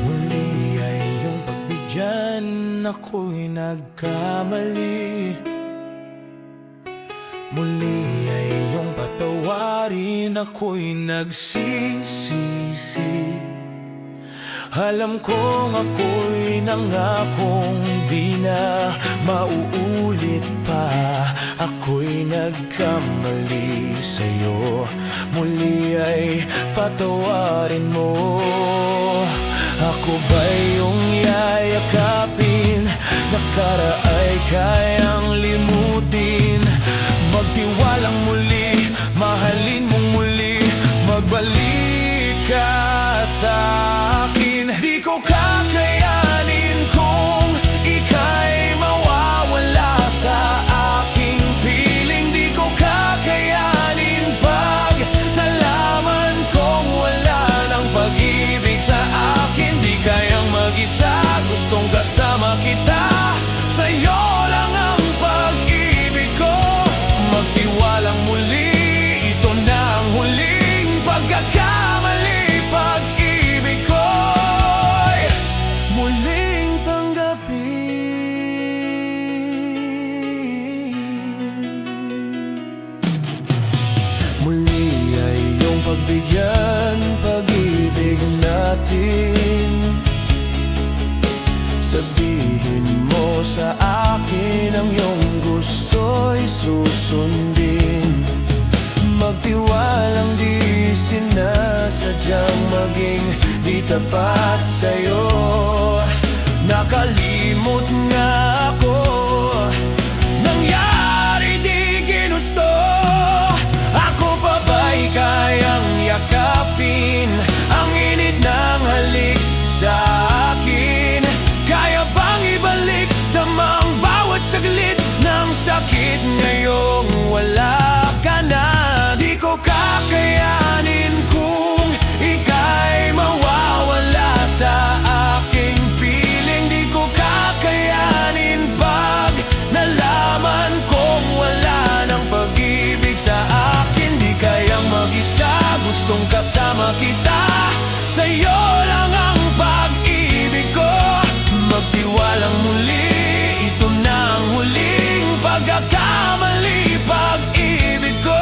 Muli ay iyong pagbigyan, ako'y nagkamali. Muli ay iyong patawarin, ako'y nagsisisi. Alam kong ako'y nangakong di na mauulit pa. Ako'y nagkamali sa'yo, muli ay patawarin mo. Ako ba'y iyong yayakapin? Nakaraay kayang limutin. Magtiwalang muli, mahalin mong muli. Magbalik ka sa akin. Di ko kakayanin kung ika'y mawawala sa aking piling. Di ko kakayanin pag nalaman kong wala ng pag-ibig sa akin. Di kayang mag-isa, gustong kasama kita. Sa'yo lang ang pag-ibig ko. Magtiwalang muli, ito na ang huling pagkakamali. Pag-ibig ko'y muling tanggapin. Muli ay iyong pagbigyan, pag-ibig natin. Sabihin mo sa akin ang iyong gusto'y susundin. Magtiwalang di sinasadyang maging di tapat sa'yo. Nakalimot nga ako, nangyari di ginusto. Ako pa ba'y kayang yakapin ang init ng halik sa akin? Kaya bang ibalik damang bawat saglit ng sakit ngayong wala ka na? Di ko kakayanin kung ika'y mawawala sa aking piling. Di ko kakayanin pag nalaman kong wala ng pag-ibig sa akin. Di kayang mag-isa, gustong kasama kita. Sa'yo lang ang pag-ibig ko. Magtiwalang muli, ito na ang huling pagkakamali. Pag-ibig ko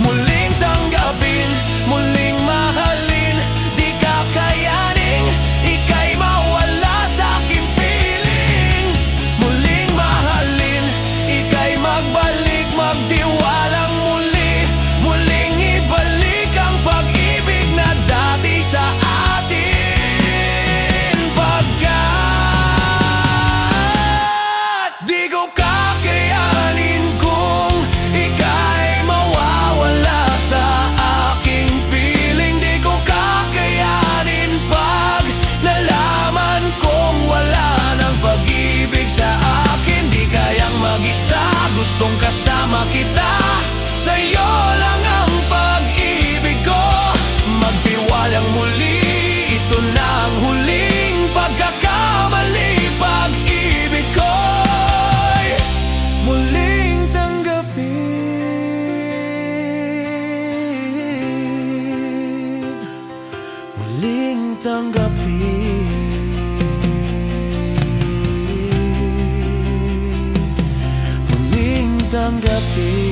muling tanggapin, muling mahalin. Di kakayaning ika'y mawala sa aking piling. Muling mahalin, ika'y magbalik. Magtiwalang muli, muling ibalik ang pag-ibig na dati sa atin. Pagkat di ko kakayanin kung ika'y mawawala sa aking piling. Di ko kakayanin pag nalaman kong wala ng pag-ibig sa akin. Di kayang mag-isa, gustong kasama kita. Sa'yo lang ang pag-ibig ko. Magtiwalang muli, ito na ang huling pagkakamali. Pag-ibig ko'y muling tanggapin. Muling tanggapin. Muling tanggapin.